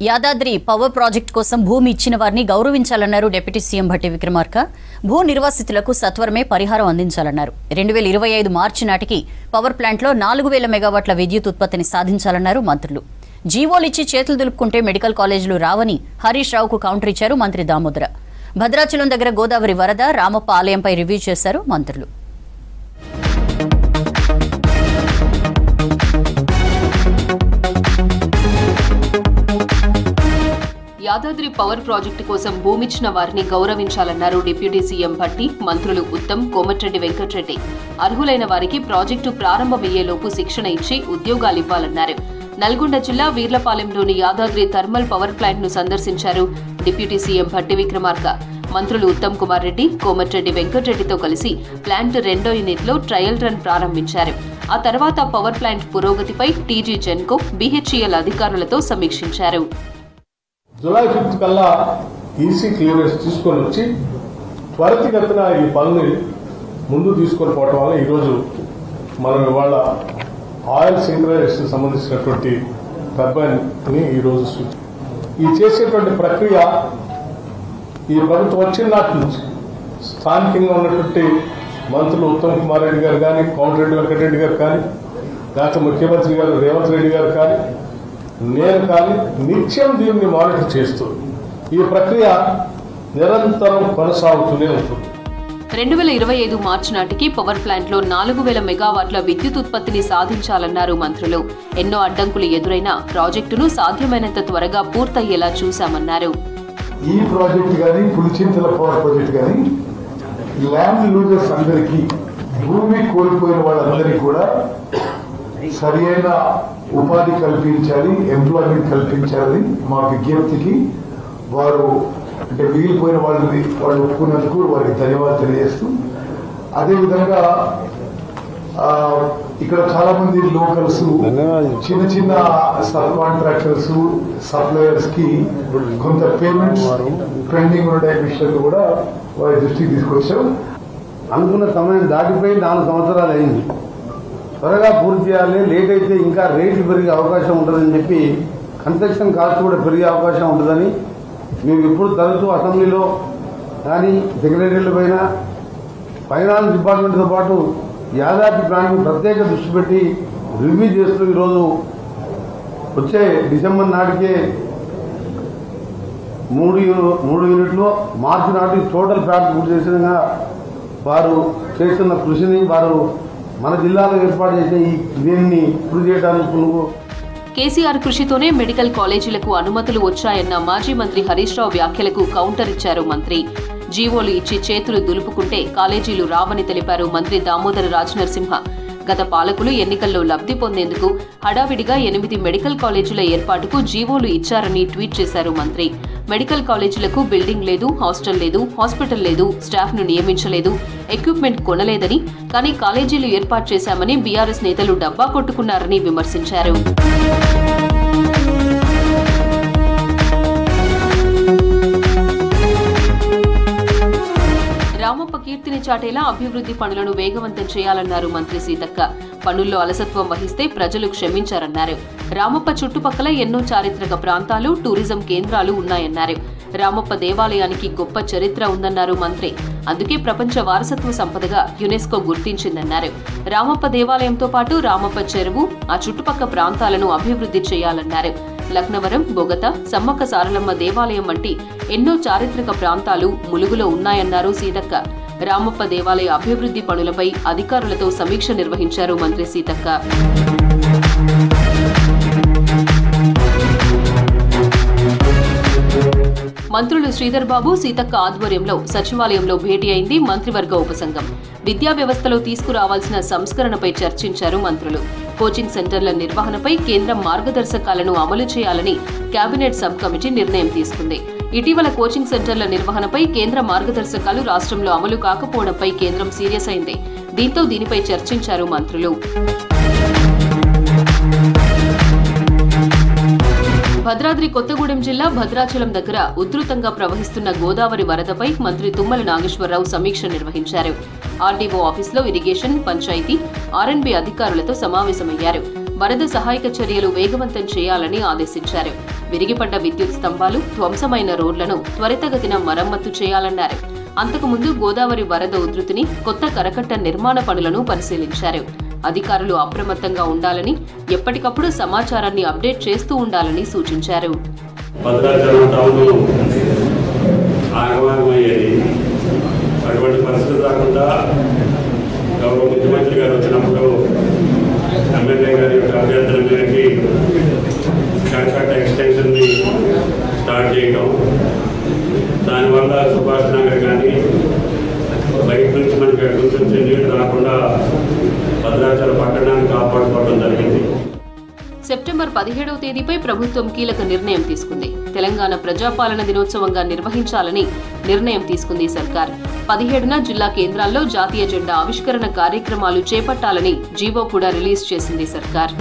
Yadadri power project కోసం భూమి ఇచ్చిన వారిని గౌరవించాలన్నారు డిప్యూటీ సీఎం భట్టి విక్రమార్క. భూ నిర్వాసితులకు సత్వరమే పరిహారం అందించాలన్నారు. 2025 మార్చి నాటికి పవర్ ప్లాంట్లో 4000 మెగావాట్ల విద్యుత్ ఉత్పత్తిని సాధించాలన్నారు మంత్రులు. జీవోలు ఇచ్చి చేతులు దులుపుకుంటే మెడికల్ కాలేజీలు రావని హరీష్ రావుకు కౌంటర్ ఇచ్చారు మంత్రి దామోదర. భద్రాచలం దగ్గర గోదావరి వరద, రామప్ప ఆలయంపై రివ్యూ చేశారు మంత్రులు. యాదాద్రి పవర్ ప్రాజెక్టు కోసం భూమిచ్చిన వారిని గౌరవించాలన్నారు డిప్యూటీ సీఎం భట్టి. మంత్రులు ఉత్తమ్, కోమటిరెడ్డి వెంకటరెడ్డి అర్హులైన వారికి ప్రాజెక్టు ప్రారంభమయ్యేలోపు శిక్షణ ఇచ్చి ఉద్యోగాలివ్వాలన్నారు. నల్గొండ జిల్లా వీర్లపాలెంలోని యాదాద్రి థర్మల్ పవర్ ప్లాంట్ ను సందర్శించారు డిప్యూటీ సీఎం భట్టి విక్రమార్క. మంత్రులు ఉత్తమ్ కుమార్ రెడ్డి, కోమటిరెడ్డి వెంకటరెడ్డితో కలిసి ప్లాంట్ 2వ యూనిట్లో ట్రయల్ రన్ ప్రారంభించారు. ఆ తర్వాత పవర్ ప్లాంట్ పురోగతిపై టీజీ జెన్కో, బీహెచ్ఈఎల్ అధికారులతో సమీక్షించారు. జూలై 5 కల్లా ఈసీ క్లియరెన్స్ తీసుకొని వచ్చి త్వరితగతిన ఈ పనులు ముందు తీసుకొని పోవటం వల్ల ఈరోజు మనం ఇవాళ ఆయిల్ సింక్రనైజేషన్ సంబంధించినటువంటి టర్బైన్ ని ఈరోజు ఈ చేసేటువంటి ప్రక్రియ ఈ ప్రభుత్వం వచ్చిన నాటి నుంచి స్థానికంగా ఉన్నటువంటి మంత్రులు ఉత్తమ్ కుమార్ రెడ్డి గారు కానీ, కోమటిరెడ్డి వెంకటరెడ్డి గారు కానీ, రాష్ట్ర ముఖ్యమంత్రి గారు రేవంత్ రెడ్డి గారు కానీ, నేను కానీ నిత్యం దీన్ని మానిటర్ చేస్తూ ఈ ప్రక్రియ నిరంతరం కొనసాగుతూనే ఉంటుంది. 2025 మార్చి నాటికి పవర్ ప్లాంట్లో 4000 మెగావాట్ల విద్యుత్ ఉత్పత్తిని సాధించాలన్నారు మంత్రులు. ఎన్నో అడ్డంకులు ఎదురైనా ప్రాజెక్టును సాధ్యమైనంత త్వరగా పూర్తయ్యేలా చూశామన్నారు. ఈ ప్రాజెక్టు కానీ, పులిచింతల పవర్ ప్రాజెక్టు కానీ ల్యాండ్ లూజర్స్ అందరికీ, భూమి కోల్పోయిన వాళ్ళందరికీ కూడా సరి అయిన ఉపాధి కల్పించాలి, ఎంప్లాయ్మెంట్ కల్పించాలని మా విజ్ఞప్తికి వారు అంటే మిగిలిపోయిన వాళ్ళు ఒప్పుకున్నందుకు వారికి ధన్యవాదాలు తెలియజేస్తూ, అదేవిధంగా ఇక్కడ చాలా మంది లోకల్స్, చిన్న చిన్న సబ్ కాంట్రాక్టర్స్, సప్లయర్స్ కి కొంత పేమెంట్స్ పెండింగ్ ఉండే విషయాలు కూడా వారి దృష్టికి తీసుకొచ్చాం. అనుకున్న సమయం దాటిపోయి 4 సంవత్సరాలు అయింది. త్వరగా పూర్తి చేయాలి, లేట్ అయితే ఇంకా రేట్లు పెరిగే అవకాశం ఉంటుందని చెప్పి, కన్స్ట్రక్షన్ కాస్ట్ కూడా పెరిగే అవకాశం ఉంటుందని మేము ఎప్పుడు తరచూ అసెంబ్లీలో కానీ సెక్రటరీల పైన ఫైనాన్స్ డిపార్ట్మెంట్తో పాటు యాదాద్రి ప్లాంట్ను ప్రత్యేక దృష్టి పెట్టి రివ్యూ చేస్తూ ఈరోజు వచ్చే డిసెంబర్ నాటికే 3 యూనిట్లు, మార్చి నాటికి టోటల్ ప్లాంట్ పూర్తి చేసిన వారు చేస్తున్న కృషిని, వారు మన జిల్లాలో ఏర్పాటు చేసే ఈ దీన్ని పూర్తి చేయడానికి కేసీఆర్ కృషితోనే మెడికల్ కాలేజీలకు అనుమతులు వచ్చాయన్న మాజీ మంత్రి హరీష్ రావు వ్యాఖ్యలకు కౌంటర్ ఇచ్చారు మంత్రి. జీవోలు ఇచ్చి చేతులు దులుపుకుంటే కాలేజీలు రావని తెలిపారు మంత్రి దామోదర రాజనరసింహ. గత పాలకులు ఎన్నికల్లో లబ్ధి పొందేందుకు హడావిడిగా 8 మెడికల్ కాలేజీల ఏర్పాటుకు జీవోలు ఇచ్చారని ట్వీట్ చేశారు మంత్రి. మెడికల్ కాలేజీలకు బిల్డింగ్ లేదు, హాస్టల్ లేదు, హాస్పిటల్ లేదు, స్టాఫ్ ను నియమించలేదు, ఎక్విప్మెంట్ కొనలేదని, కానీ కాలేజీలు ఏర్పాటు చేశామని బీఆర్ఎస్ నేతలు డబ్బా కొట్టుకున్నారని విమర్శించారు. రామప్ప కీర్తిని చాటేలా అభివృద్ధి పనులను వేగవంతం చేయాలన్నారు మంత్రి సీతక్క. పనుల్లో అలసత్వం వహిస్తే ప్రజలు క్షమించారన్నారు. రామప్ప చుట్టుపక్కల ఎన్నో చారిత్రక ప్రాంతాలు, టూరిజం కేంద్రాలు ఉన్నాయన్నారు. రామప్ప దేవాలయానికి గొప్ప చరిత్ర ఉందన్నారు మంత్రి. అందుకే ప్రపంచ వారసత్వ సంపదగా యునెస్కో గుర్తించిందన్నారు. రామప్ప దేవాలయంతో పాటు రామప్ప చెరువు, ఆ చుట్టుపక్కల ప్రాంతాలను అభివృద్ధి చేయాలన్నారు. లక్నవరం, బొగత, సమ్మక్క సారలమ్మ దేవాలయం వంటి ఎన్నో చారిత్రక ప్రాంతాలు ములుగులో ఉన్నాయన్నారు సీతక్క. రామప్ప దేవాలయ అభివృద్ధి పనులపై అధికారులతో సమీక్ష నిర్వహించారు మంత్రి సీతక్క. మంత్రులు శ్రీధర్ బాబు, సీతక్క ఆధ్వర్యంలో సచివాలయంలో భేటీ అయింది మంత్రివర్గ ఉపసంఘం. విద్యా వ్యవస్థలో తీసుకురావాల్సిన సంస్కరణపై చర్చించారు మంత్రులు. కోచింగ్ సెంటర్ల నిర్వహణపై కేంద్రం మార్గదర్శకాలను అమలు చేయాలని కేబినెట్ సబ్ కమిటీ నిర్ణయం తీసుకుంది. ఇటీవల కోచింగ్ సెంటర్ల నిర్వహణపై కేంద్ర మార్గదర్శకాలు రాష్ట్రంలో అమలు కాకపోవడంపై కేంద్రం సీరియస్ అయింది. దీంతో దీనిపై చర్చించారు మంత్రులు. భద్రాద్రి కొత్తగూడెం జిల్లా భద్రాచలం దగ్గర ఉధృతంగా ప్రవహిస్తున్న గోదావరి వరదపై మంత్రి తుమ్మల నాగేశ్వరరావు సమీక్ష నిర్వహించారు. ఆర్డీఓ ఆఫీసులో ఇరిగేషన్, పంచాయతీ, ఆర్ఎండ్బీ అధికారులతో సమావేశమయ్యారు. వరద సహాయక చర్యలు వేగవంతం చేయాలని ఆదేశించారు. విరిగిపడ్డ విద్యుత్ స్తంభాలు, ధ్వంసమైన రోడ్లను త్వరితగతిన మరమ్మతు చేయాలన్నారు. అంతకుముందు గోదావరి వరద ఉధృతిని, కొత్త కరకట్ట నిర్మాణ పనులను పరిశీలించారు. అధికారులు అప్రమత్తంగా ఉండాలని, ఎప్పటికప్పుడు సమాచారాన్ని అప్డేట్ చేస్తూ ఉండాలని సూచించారు. అటువంటి పరిస్థితి రాకుండా గౌరవ ముఖ్యమంత్రి గారు వచ్చినప్పుడు ఎమ్మెల్యే గారి యొక్క అభ్యర్థన మేరకి కరకట్ట ఎక్స్టెన్షన్ని స్టార్ట్ చేయడం, దానివల్ల సుభాష్ నగర్ కానీ బయట నుంచి మనకి ఎక్కడి నుంచి నీళ్లు రాకుండా భద్రాచల పట్టణాన్ని కాపాడుకోవడం జరిగింది. సెప్టెంబర్ 17వ తేదీపై ప్రభుత్వం కీలక నిర్ణయం తీసుకుంది. తెలంగాణ ప్రజాపాలన దినోత్సవంగా నిర్వహించాలని నిర్ణయం తీసుకుంది సర్కార్. 17న జిల్లా కేంద్రాల్లో జాతీయ జెండా ఆవిష్కరణ కార్యక్రమాలు చేపట్టాలని జీవో కూడా రిలీజ్ చేసింది సర్కార్.